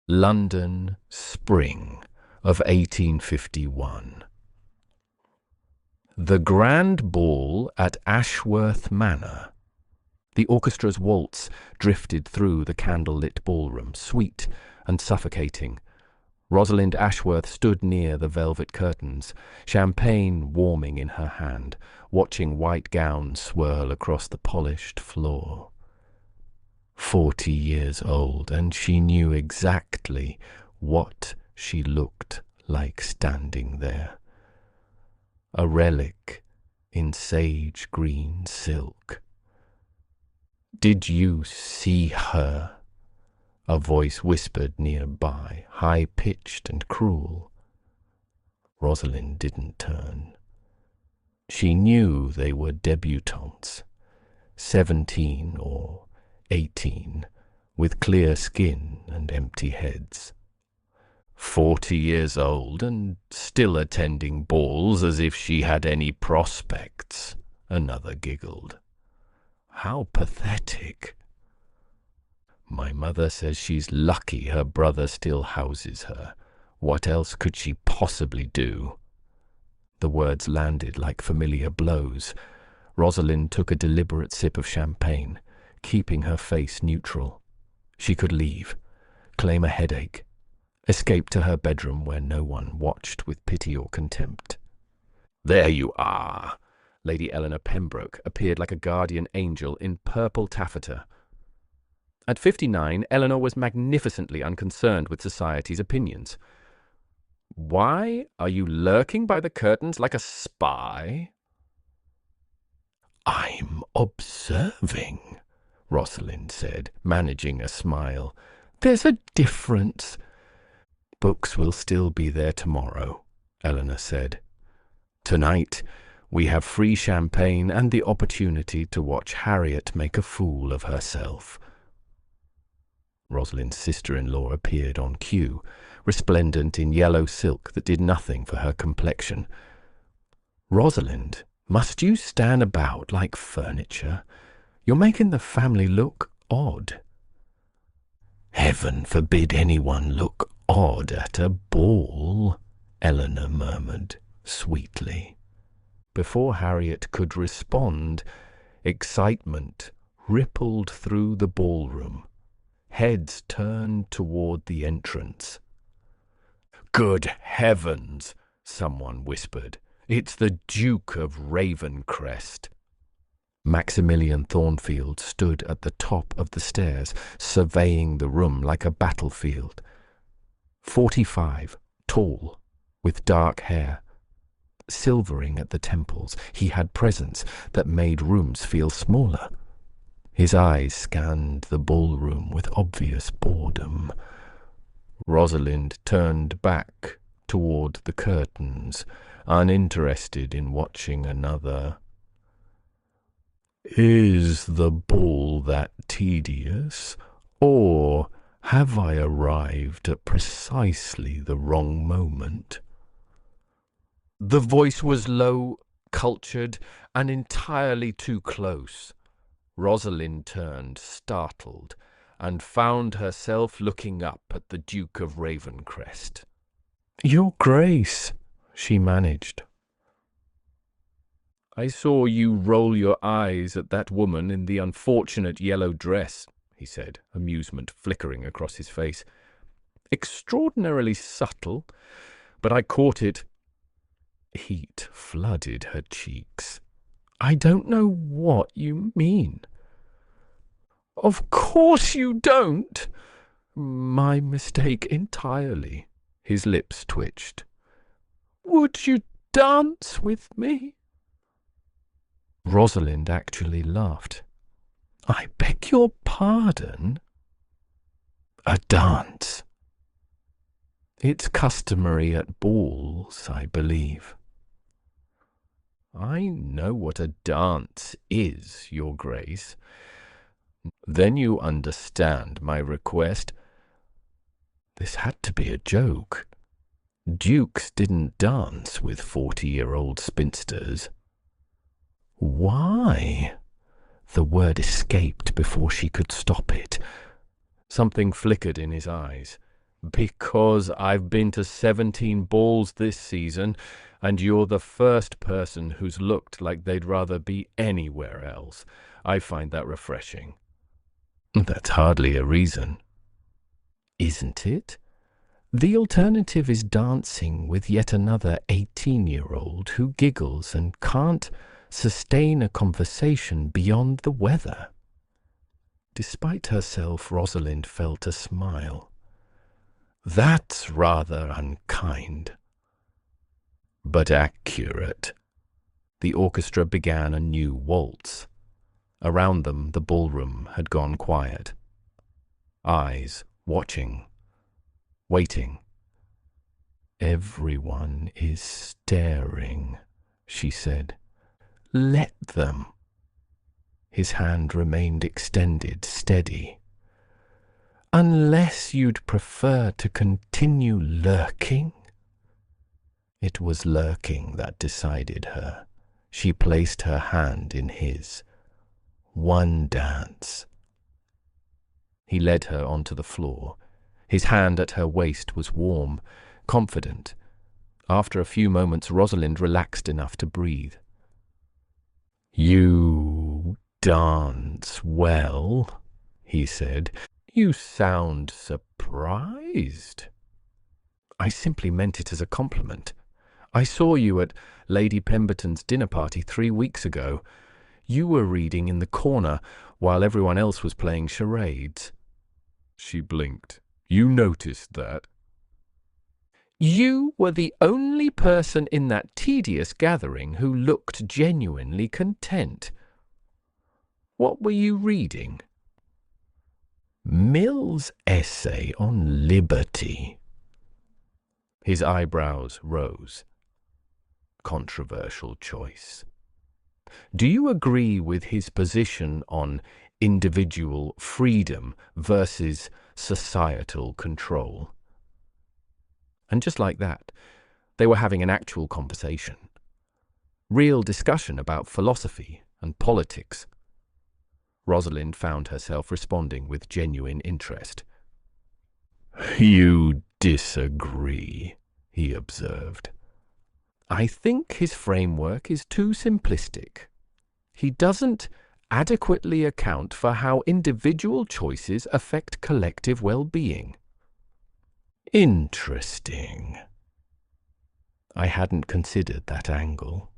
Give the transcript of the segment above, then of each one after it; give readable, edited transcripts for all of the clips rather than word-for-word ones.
London, spring of 1851. The grand ball at Ashworth Manor. The orchestra's waltz drifted through the candle-lit ballroom, sweet and suffocating. Rosalind Ashworth stood near the velvet curtains, champagne warming in her hand, watching white gowns swirl across the polished floor. 40 years old, and she knew exactly what she looked like standing there. A relic in sage green silk. "Did you see her?" a voice whispered nearby, high-pitched and cruel. Rosalind didn't turn. She knew they were debutantes, 17 or 18, with clear skin and empty heads. 40 years old and still attending balls as if she had any prospects, another giggled. How pathetic. My mother says she's lucky her brother still houses her. What else could she possibly do? The words landed like familiar blows. Rosalind took a deliberate sip of champagne, keeping her face neutral. She could leave, claim a headache, escape to her bedroom where no one watched with pity or contempt. "There you are!" Lady Eleanor Pembroke appeared like a guardian angel in purple taffeta. At 59, Eleanor was magnificently unconcerned with society's opinions. "Why are you lurking by the curtains like a spy?" "I'm observing," Rosalind said, managing a smile. "There's a difference." "Books will still be there tomorrow," Eleanor said. "Tonight, we have free champagne and the opportunity to watch Harriet make a fool of herself." Rosalind's sister-in-law appeared on cue, resplendent in yellow silk that did nothing for her complexion. "Rosalind, must you stand about like furniture? You're making the family look odd." "Heaven forbid anyone look odd at a ball," Eleanor murmured sweetly. Before Harriet could respond, excitement rippled through the ballroom. Heads turned toward the entrance. "Good heavens!" someone whispered. "It's the Duke of Ravencrest." Maximilian Thornfield stood at the top of the stairs, surveying the room like a battlefield. 45, tall, with dark hair. Silvering at the temples, he had presence that made rooms feel smaller. His eyes scanned the ballroom with obvious boredom. Rosalind turned back toward the curtains, uninterested in watching another. "Is the ball that tedious, or have I arrived at precisely the wrong moment?" The voice was low, cultured, and entirely too close. Rosalind turned, startled, and found herself looking up at the Duke of Ravencrest. "Your Grace," she managed. "I saw you roll your eyes at that woman in the unfortunate yellow dress," he said, amusement flickering across his face. "Extraordinarily subtle, but I caught it." Heat flooded her cheeks. "I don't know what you mean." "Of course you don't." "My mistake entirely." His lips twitched. "Would you dance with me?" Rosalind actually laughed. "I beg your pardon?" "A dance." "It's customary at balls, I believe." "I know what a dance is, Your Grace." "Then you understand my request." This had to be a joke. Dukes didn't dance with 40-year-old spinsters. "Why?" The word escaped before she could stop it. Something flickered in his eyes. Because I've been to 17 balls this season, and you're the first person who's looked like they'd rather be anywhere else. I find that refreshing. That's hardly a reason. Isn't it? The alternative is dancing with yet another 18-year-old who giggles and can't sustain a conversation beyond the weather. Despite herself, Rosalind felt a smile. That's rather unkind, but accurate. The orchestra began a new waltz. Around them, the ballroom had gone quiet. Eyes watching, waiting. Everyone is staring, she said. Let them. His hand remained extended, steady. Unless you'd prefer to continue lurking? It was lurking that decided her. She placed her hand in his. One dance. He led her onto the floor. His hand at her waist was warm, confident. After a few moments, Rosalind relaxed enough to breathe. You dance well, he said. You sound surprised. I simply meant it as a compliment. I saw you at Lady Pemberton's dinner party 3 weeks ago. You were reading in the corner while everyone else was playing charades. She blinked. You noticed that? You were the only person in that tedious gathering who looked genuinely content. What were you reading? Mill's essay on liberty. His eyebrows rose. Controversial choice. Do you agree with his position on individual freedom versus societal control? And just like that, they were having an actual conversation. Real discussion about philosophy and politics. Rosalind found herself responding with genuine interest. You disagree, he observed. I think his framework is too simplistic. He doesn't adequately account for how individual choices affect collective well-being. Interesting. I hadn't considered that angle.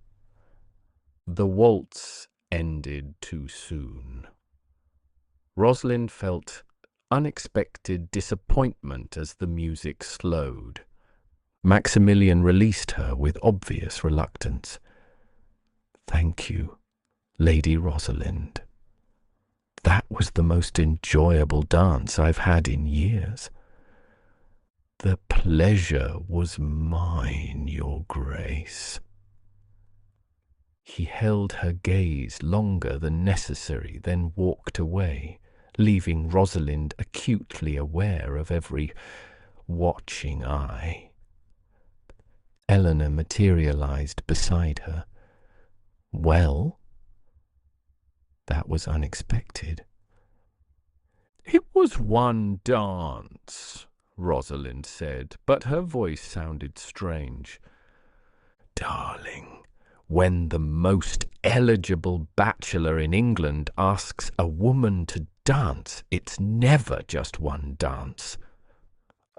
The waltz ended too soon. Rosalind felt unexpected disappointment as the music slowed. Maximilian released her with obvious reluctance. Thank you, Lady Rosalind. That was the most enjoyable dance I've had in years. The pleasure was mine, Your Grace. He held her gaze longer than necessary, then walked away, leaving Rosalind acutely aware of every watching eye. Eleanor materialized beside her. Well? That was unexpected. It was one dance, Rosalind said, but her voice sounded strange. Darling, when the most eligible bachelor in England asks a woman to dance, it's never just one dance.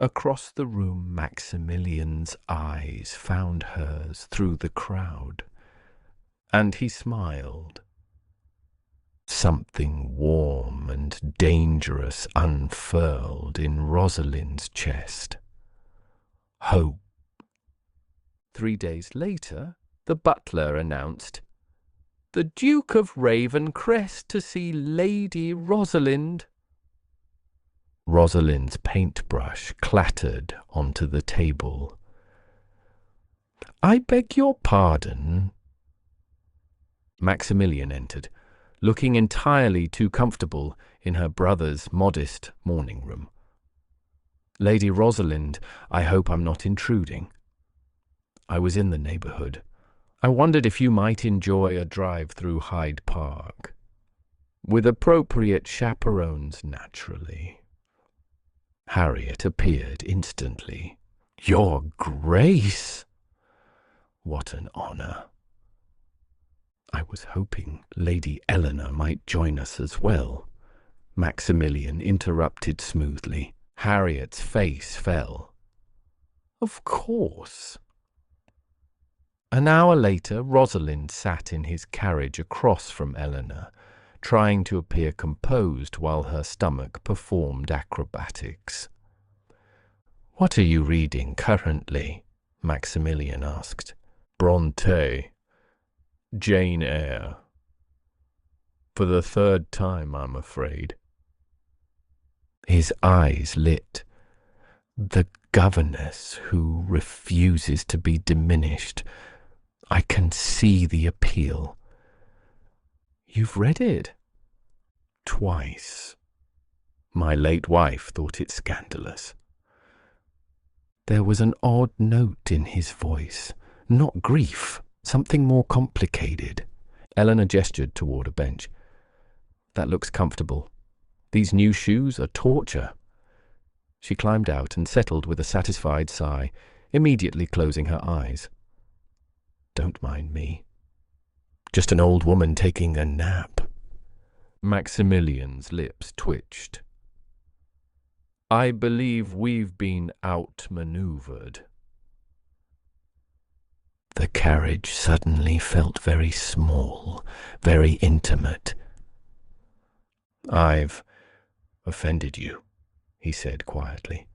Across the room, Maximilian's eyes found hers through the crowd, and he smiled. Something warm and dangerous unfurled in Rosalind's chest. Hope. 3 days later, the butler announced, "The Duke of Ravencrest to see Lady Rosalind." Rosalind's paintbrush clattered onto the table. I beg your pardon. Maximilian entered, looking entirely too comfortable in her brother's modest morning room. Lady Rosalind, I hope I'm not intruding. I was in the neighbourhood. I wondered if you might enjoy a drive through Hyde Park. With appropriate chaperones, naturally. Harriet appeared instantly. "Your Grace!" "What an honour." "I was hoping Lady Eleanor might join us as well," Maximilian interrupted smoothly. Harriet's face fell. "Of course." An hour later, Rosalind sat in his carriage across from Eleanor, trying to appear composed while her stomach performed acrobatics. "What are you reading currently?" Maximilian asked. "Bronte. Jane Eyre. For the third time, I'm afraid." His eyes lit. "The governess who refuses to be diminished. I can see the appeal." "You've read it?" "Twice. My late wife thought it scandalous." There was an odd note in his voice. Not grief, something more complicated. Eleanor gestured toward a bench. "That looks comfortable. These new shoes are torture." She climbed out and settled with a satisfied sigh, immediately closing her eyes. "Don't mind me. Just an old woman taking a nap." Maximilian's lips twitched. "I believe we've been outmaneuvered." The carriage suddenly felt very small, very intimate. "I've offended you," he said quietly.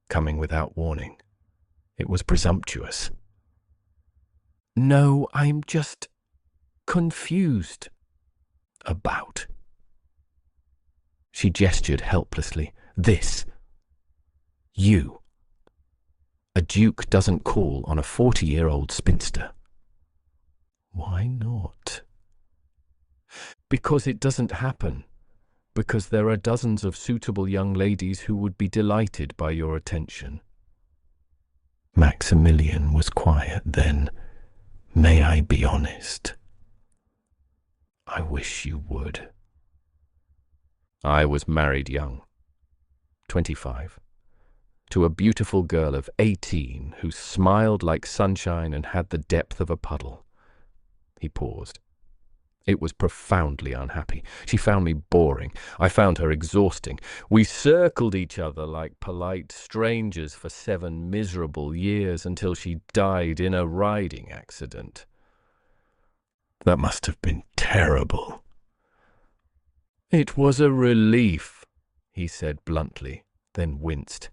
"Coming without warning. It was presumptuous." "No, I'm just confused." "About?" She gestured helplessly. "This. You. A duke doesn't call on a 40-year-old spinster." "Why not?" "Because it doesn't happen. Because there are dozens of suitable young ladies who would be delighted by your attention." Maximilian was quiet then. "May I be honest?" "I wish you would." "I was married young, 25, to a beautiful girl of 18 who smiled like sunshine and had the depth of a puddle." He paused. "It was profoundly unhappy. She found me boring. I found her exhausting. We circled each other like polite strangers for 7 miserable years until she died in a riding accident." "That must have been terrible." "It was a relief," he said bluntly, then winced.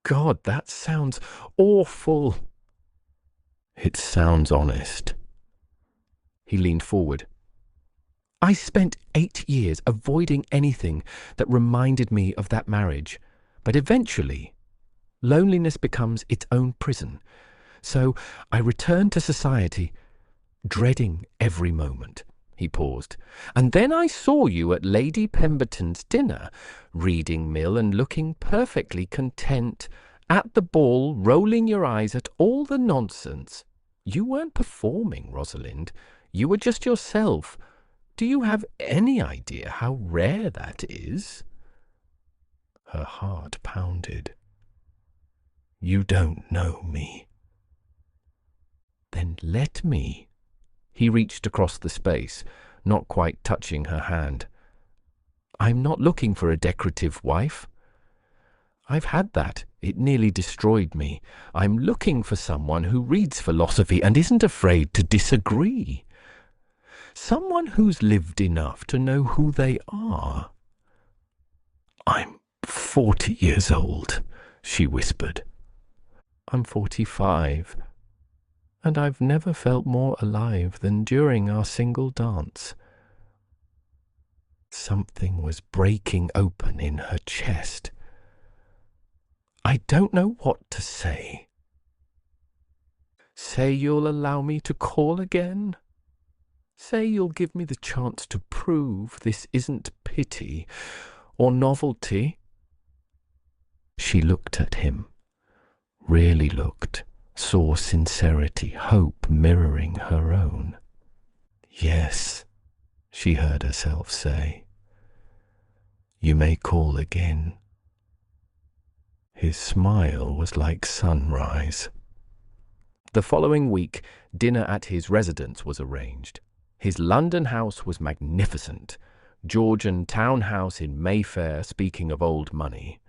"God, that sounds awful." "It sounds honest." He leaned forward. "I spent 8 years avoiding anything that reminded me of that marriage, but eventually loneliness becomes its own prison. So I returned to society, dreading every moment." He paused. "And then I saw you at Lady Pemberton's dinner, reading Mill and looking perfectly content, at the ball rolling your eyes at all the nonsense. You weren't performing, Rosalind. You were just yourself. Do you have any idea how rare that is?" Her heart pounded. "You don't know me." "Then let me." He reached across the space, not quite touching her hand. "I'm not looking for a decorative wife. I've had that. It nearly destroyed me. I'm looking for someone who reads philosophy and isn't afraid to disagree. Someone who's lived enough to know who they are." "I'm 40 years old," she whispered. "I'm 45. And I've never felt more alive than during our single dance." Something was breaking open in her chest. "I don't know what to say." "Say you'll allow me to call again. Say you'll give me the chance to prove this isn't pity or novelty." She looked at him, really looked, saw sincerity, hope mirroring her own. "Yes," she heard herself say. "You may call again." His smile was like sunrise. The following week, dinner at his residence was arranged. His London house was magnificent. Georgian townhouse in Mayfair, speaking of old money.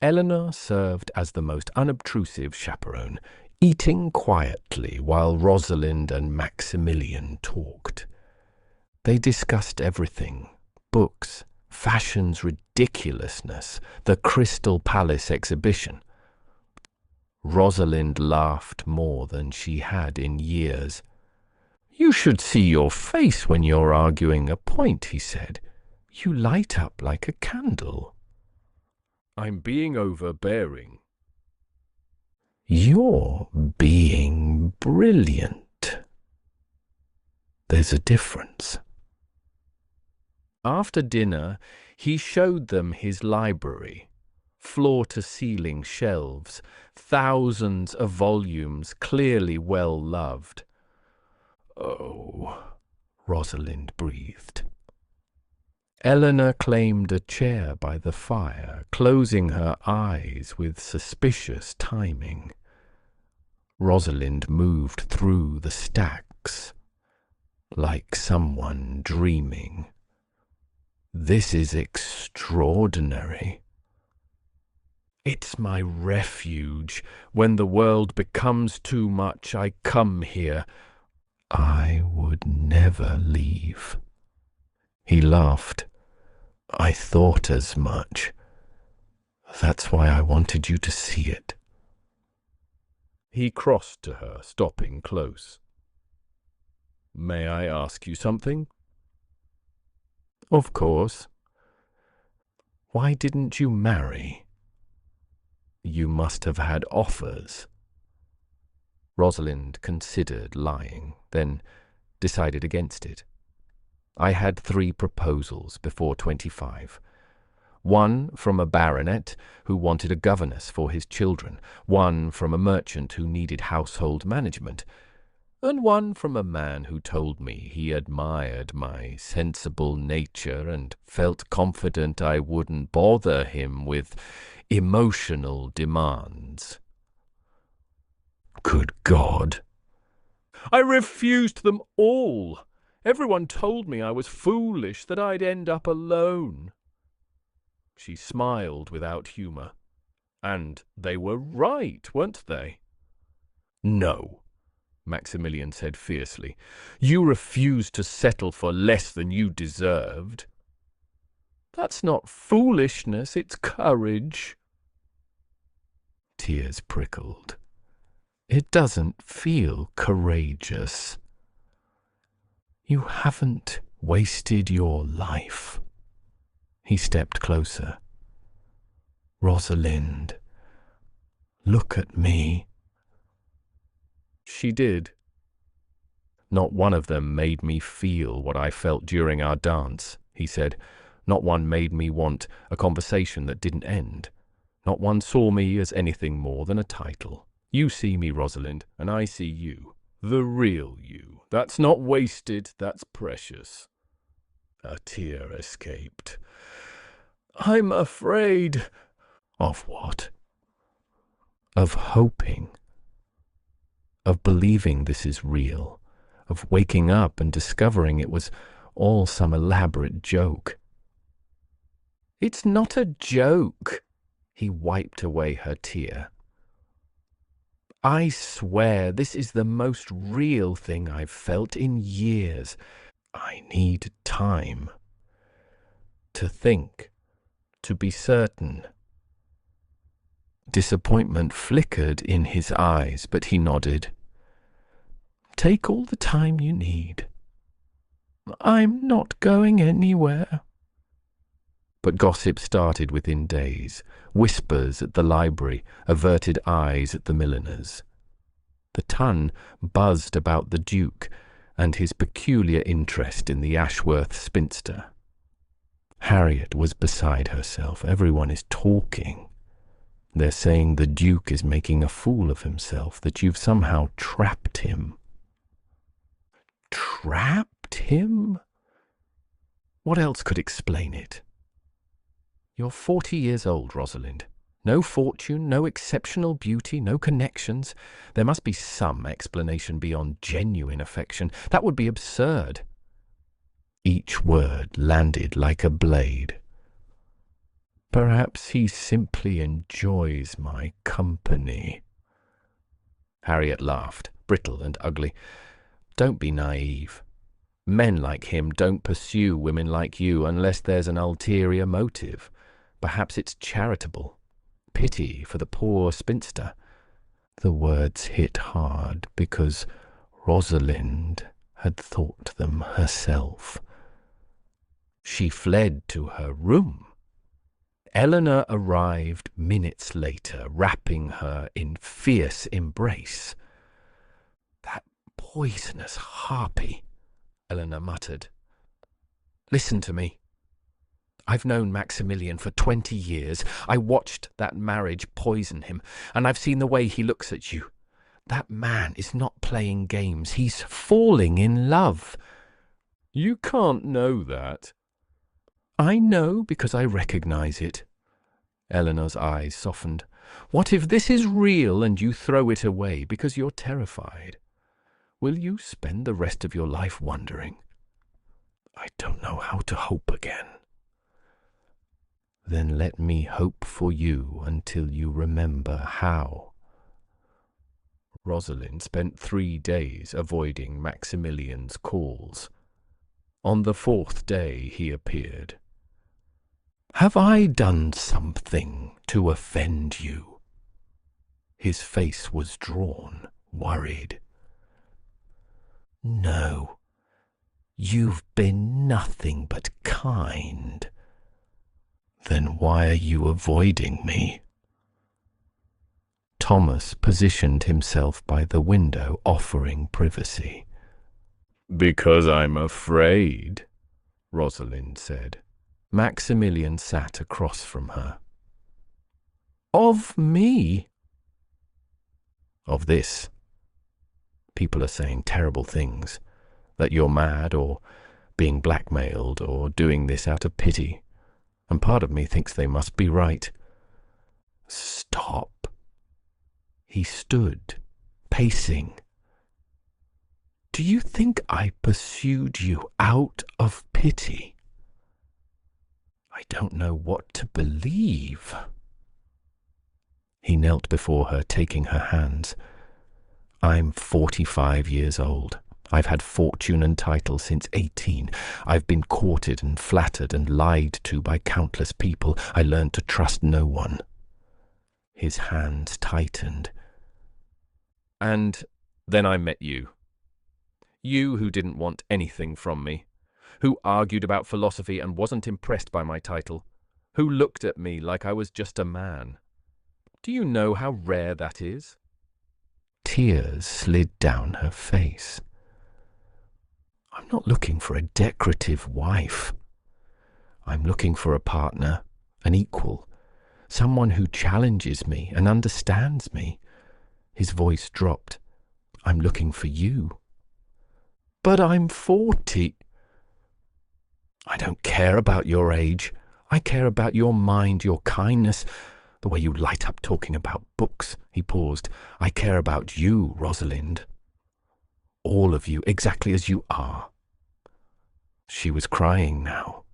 Eleanor served as the most unobtrusive chaperone, eating quietly while Rosalind and Maximilian talked. They discussed everything: books, fashion's ridiculousness, the Crystal Palace exhibition. Rosalind laughed more than she had in years. "You should see your face when you're arguing a point," he said. "You light up like a candle." "I'm being overbearing." "You're being brilliant. There's a difference." After dinner, he showed them his library. Floor-to-ceiling shelves, thousands of volumes clearly well loved. "Oh," Rosalind breathed. Eleanor claimed a chair by the fire, closing her eyes with suspicious timing. Rosalind moved through the stacks, like someone dreaming. "This is extraordinary. It's my refuge. When the world becomes too much, I come here. I would never leave." He laughed. "I thought as much. That's why I wanted you to see it." He crossed to her, stopping close. "May I ask you something?" "Of course." "Why didn't you marry?" "You must have had offers." Rosalind considered lying, then decided against it. "I had 3 proposals before 25. One from a baronet who wanted a governess for his children, one from a merchant who needed household management, and one from a man who told me he admired my sensible nature and felt confident I wouldn't bother him with emotional demands." "Good God!" "I refused them all. Everyone told me I was foolish, that I'd end up alone." She smiled without humor. "And they were right, weren't they?" "No," Maximilian said fiercely. "You refused to settle for less than you deserved." "That's not foolishness, it's courage." Tears prickled. "It doesn't feel courageous. You haven't wasted your life." He stepped closer. "Rosalind, look at me." She did. "Not one of them made me feel what I felt during our dance," he said. "Not one made me want a conversation that didn't end. Not one saw me as anything more than a title. You see me, Rosalind, and I see you. The real you. That's not wasted, that's precious." A tear escaped. "I'm afraid." "Of what?" "Of hoping. Of believing this is real. Of waking up and discovering it was all some elaborate joke." "It's not a joke." He wiped away her tear. "I swear this is the most real thing I've felt in years. I need time. To think. To be certain." Disappointment flickered in his eyes, but he nodded. "Take all the time you need. I'm not going anywhere." But gossip started within days. Whispers at the library, averted eyes at the milliner's. The Tun buzzed about the Duke and his peculiar interest in the Ashworth spinster. Harriet was beside herself. "Everyone is talking. They're saying the Duke is making a fool of himself, that you've somehow trapped him." "Trapped him?" What else could explain it? "You're 40 years old, Rosalind. No fortune, no exceptional beauty, no connections. There must be some explanation beyond genuine affection. That would be absurd. Each word landed like a blade. Perhaps he simply enjoys my company. Harriet laughed, brittle and ugly. Don't be naive. Men like him don't pursue women like you unless there's an ulterior motive. Perhaps it's charitable. Pity for the poor spinster. The words hit hard because Rosalind had thought them herself. She fled to her room. Eleanor arrived minutes later, wrapping her in fierce embrace. That poisonous harpy, Eleanor muttered. Listen to me. I've known Maximilian for 20 years. I watched that marriage poison him, and I've seen the way he looks at you. That man is not playing games. He's falling in love. You can't know that. I know because I recognize it. Eleanor's eyes softened. What if this is real and you throw it away because you're terrified? Will you spend the rest of your life wondering? I don't know how to hope again. Then let me hope for you until you remember how. Rosalind spent 3 days avoiding Maximilian's calls. On the 4th day he appeared. Have I done something to offend you? His face was drawn, worried. No, you've been nothing but kind. Then why are you avoiding me? Thomas positioned himself by the window, offering privacy. Because I'm afraid, Rosalind said. Maximilian sat across from her. Of me? Of this. People are saying terrible things, that you're mad or being blackmailed or doing this out of pity. And part of me thinks they must be right. Stop. He stood, pacing. Do you think I pursued you out of pity? I don't know what to believe. He knelt before her, taking her hands. I'm 45 years old. I've had fortune and title since 18. I've been courted and flattered and lied to by countless people. I learned to trust no one. His hands tightened. And then I met you. You who didn't want anything from me. Who argued about philosophy and wasn't impressed by my title. Who looked at me like I was just a man. Do you know how rare that is? Tears slid down her face. I'm not looking for a decorative wife. I'm looking for a partner, an equal, someone who challenges me and understands me. His voice dropped. I'm looking for you. But I'm 40. I don't care about your age. I care about your mind, your kindness, the way you light up talking about books. He paused. I care about you, Rosalind. All of you, exactly as you are. She was crying now,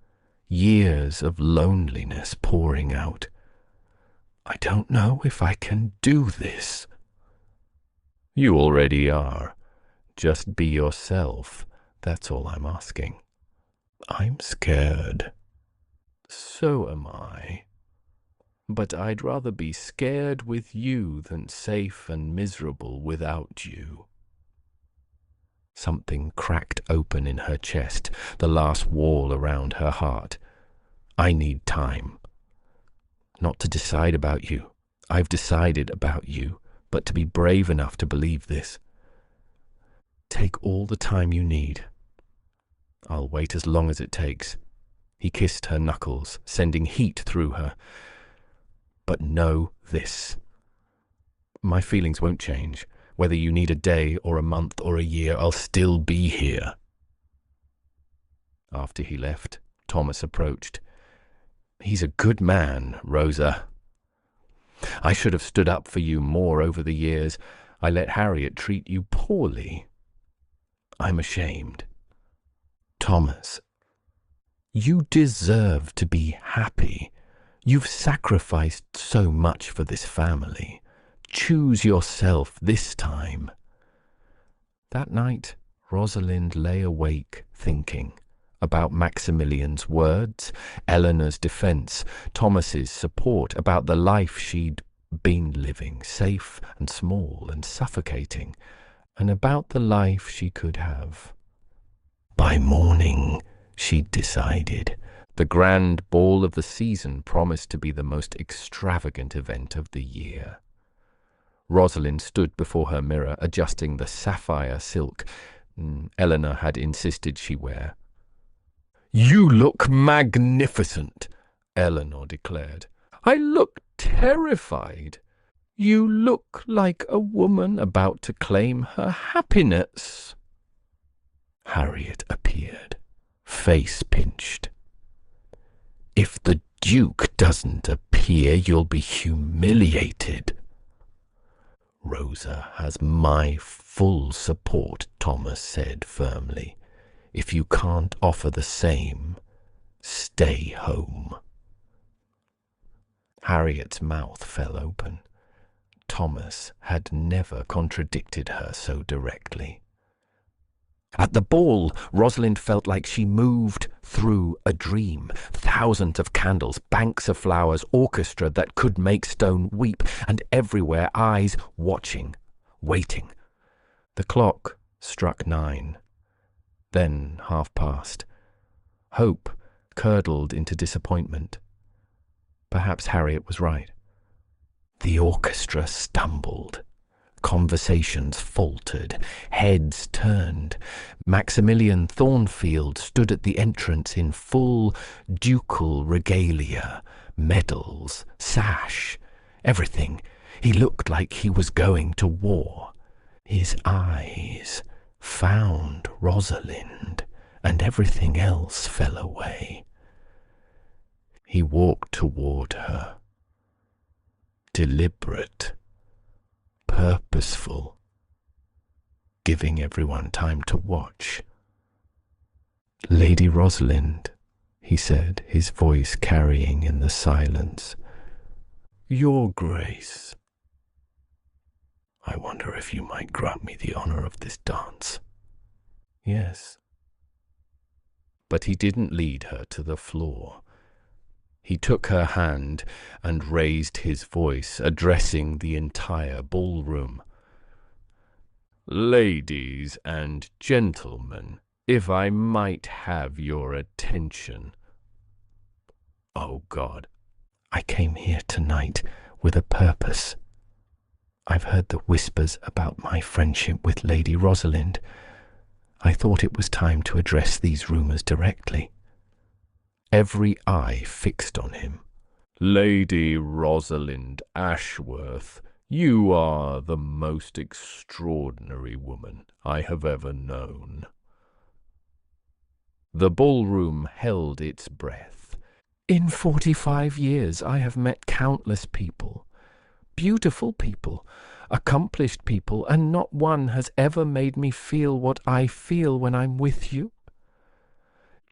years of loneliness pouring out. I don't know if I can do this. You already are. Just be yourself. That's all I'm asking. I'm scared. So am I. But I'd rather be scared with you than safe and miserable without you. Something cracked open in her chest, the last wall around her heart. I need time. Not to decide about you. I've decided about you, but to be brave enough to believe this. Take all the time you need. I'll wait as long as it takes. He kissed her knuckles, sending heat through her. But know this. My feelings won't change. Whether you need a day or a month or a year, I'll still be here. After he left, Thomas approached. He's a good man, Rosa. I should have stood up for you more over the years. I let Harriet treat you poorly. I'm ashamed. Thomas, you deserve to be happy. You've sacrificed so much for this family. Choose yourself this time. That night, Rosalind lay awake thinking about Maximilian's words, Eleanor's defense, Thomas's support, about the life she'd been living, safe and small and suffocating, and about the life she could have. By morning, she'd decided, the grand ball of the season promised to be the most extravagant event of the year. Rosalind stood before her mirror, adjusting the sapphire silk Eleanor had insisted she wear. "You look magnificent," Eleanor declared. "I look terrified. You look like a woman about to claim her happiness." Harriet appeared, face pinched. "If the Duke doesn't appear, you'll be humiliated." "Rosa has my full support," Thomas said firmly. "If you can't offer the same, stay home." Harriet's mouth fell open. Thomas had never contradicted her so directly. At the ball, Rosalind felt like she moved through a dream. Thousands of candles, banks of flowers, orchestra that could make stone weep, and everywhere eyes watching, waiting. The clock struck 9, then past. Hope curdled into disappointment. Perhaps Harriet was right. The orchestra stumbled. Conversations faltered, heads turned. Maximilian Thornfield stood at the entrance in full ducal regalia, medals, sash, everything. He looked like he was going to war. His eyes found Rosalind, and everything else fell away. He walked toward her, deliberate, purposeful, giving everyone time to watch. "Lady Rosalind," he said, his voice carrying in the silence. "Your Grace, I wonder if you might grant me the honor of this dance." "Yes." But he didn't lead her to the floor. He took her hand and raised his voice, addressing the entire ballroom. "Ladies and gentlemen, if I might have your attention." "Oh, God, I came here tonight with a purpose. I've heard the whispers about my friendship with Lady Rosalind. I thought it was time to address these rumours directly." Every eye fixed on him. "Lady Rosalind Ashworth, you are the most extraordinary woman I have ever known." The ballroom held its breath. "In 45 years I have met countless people, beautiful people, accomplished people, and not one has ever made me feel what I feel when I'm with you."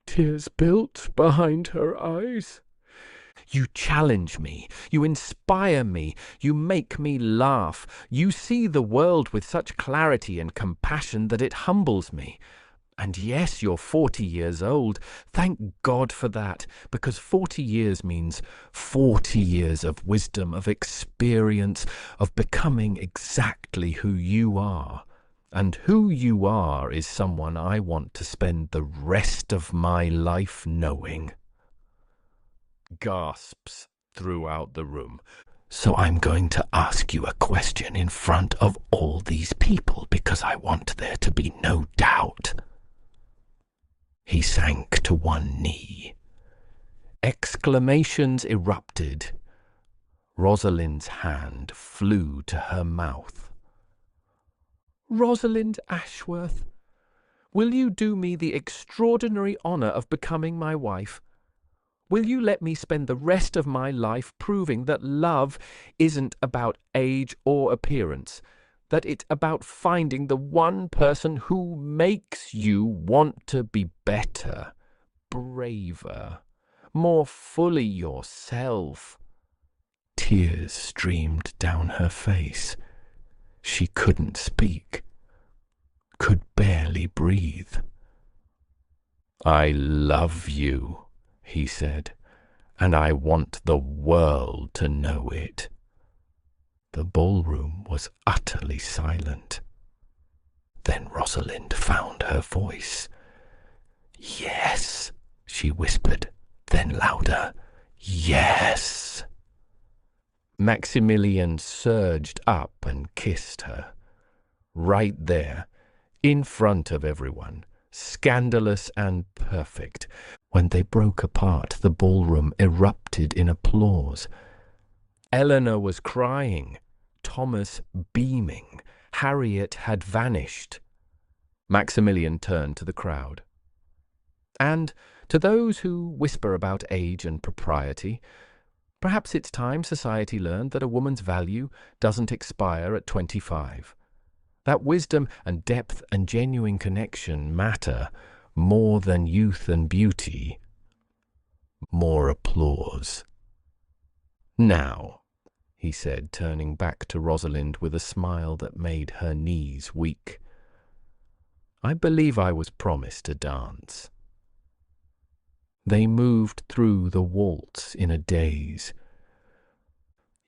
Tears built behind her eyes. "You challenge me, you inspire me, you make me laugh. You see the world with such clarity and compassion that it humbles me. And yes, you're 40 years old. Thank God for that, because 40 years means 40 years of wisdom, of experience, of becoming exactly who you are. And who you are is someone I want to spend the rest of my life knowing." Gasps throughout the room. "So I'm going to ask you a question in front of all these people because I want there to be no doubt." He sank to one knee. Exclamations erupted. Rosalind's hand flew to her mouth. "Rosalind Ashworth, will you do me the extraordinary honour of becoming my wife? Will you let me spend the rest of my life proving that love isn't about age or appearance, that it's about finding the one person who makes you want to be better, braver, more fully yourself? Tears streamed down her face. She couldn't speak, could barely breathe. "I love you," he said, "and I want the world to know it." The ballroom was utterly silent. Then Rosalind found her voice. "Yes," she whispered, then louder, "Yes." Maximilian surged up and kissed her. Right there, in front of everyone, scandalous and perfect. When they broke apart, the ballroom erupted in applause. Eleanor was crying, Thomas beaming, Harriet had vanished. Maximilian turned to the crowd. "And to those who whisper about age and propriety, perhaps it's time society learned that a woman's value doesn't expire at 25. That wisdom and depth and genuine connection matter more than youth and beauty." More applause. "Now," he said, turning back to Rosalind with a smile that made her knees weak, "I believe I was promised a dance." They moved through the waltz in a daze.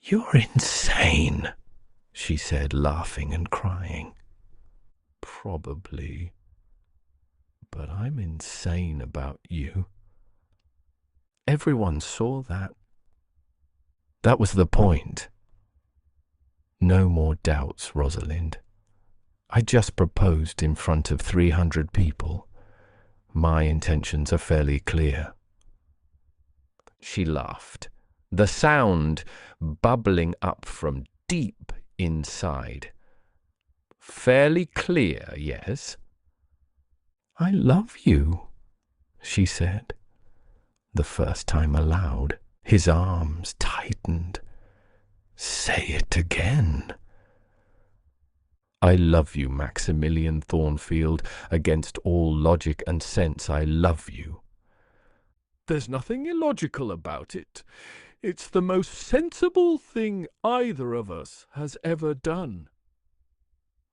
"You're insane," she said, laughing and crying. "Probably. But I'm insane about you." Everyone saw that. That was the point. "No more doubts, Rosalind. I just proposed in front of 300 people. My intentions are fairly clear." She laughed, the sound bubbling up from deep inside. "Fairly clear, yes?" "I love you," she said, the first time aloud. His arms tightened. "Say it again." "I love you, Maximilian Thornfield. Against all logic and sense, I love you." "There's nothing illogical about it. It's the most sensible thing either of us has ever done."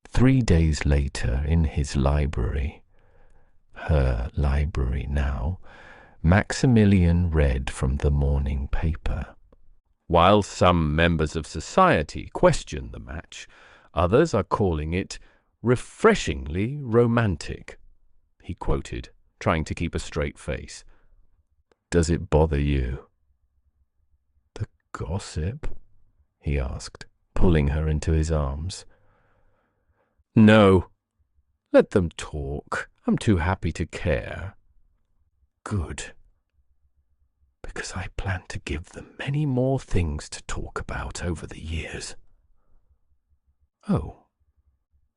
3 days later, in his library, her library now, Maximilian read from the morning paper. "While some members of society question the match, others are calling it refreshingly romantic," he quoted, trying to keep a straight face. "Does it bother you?" "The gossip?" he asked, pulling her into his arms. "No. Let them talk. I'm too happy to care." "Good. Because I plan to give them many more things to talk about over the years." "Oh."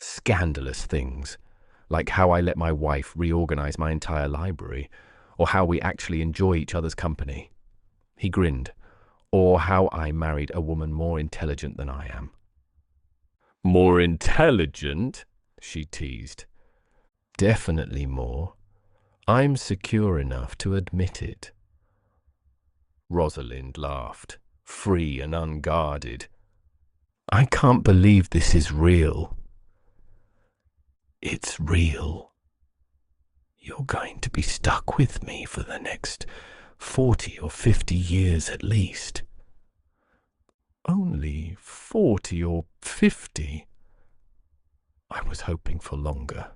"Scandalous things, like how I let my wife reorganize my entire library, or how we actually enjoy each other's company." He grinned. "Or how I married a woman more intelligent than I am." "More intelligent?" she teased. "Definitely more. I'm secure enough to admit it." Rosalind laughed, free and unguarded. "I can't believe this is real." "It's real. You're going to be stuck with me for the next 40 or 50 years at least." "Only 40 or 50? I was hoping for longer."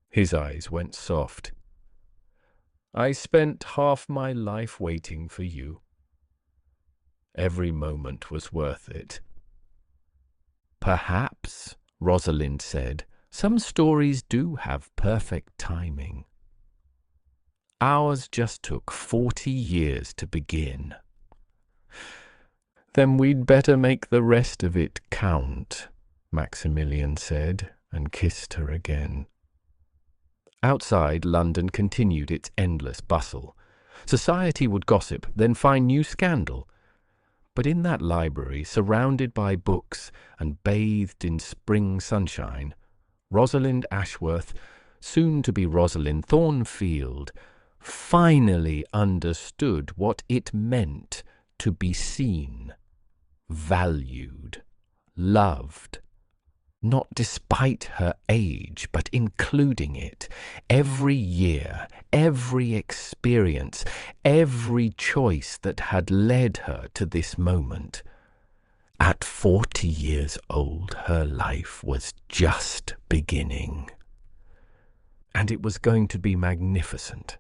His eyes went soft. "I spent half my life waiting for you. Every moment was worth it." "Perhaps," Rosalind said, "some stories do have perfect timing. Ours just took 40 years to begin." "Then we'd better make the rest of it count," Maximilian said, and kissed her again. Outside, London continued its endless bustle. Society would gossip, then find new scandal. But in that library, surrounded by books and bathed in spring sunshine, Rosalind Ashworth, soon to be Rosalind Thornfield, finally understood what it meant to be seen, valued, loved. Not despite her age, but including it. Every year, every experience, every choice that had led her to this moment. At 40 years old, her life was just beginning. And it was going to be magnificent.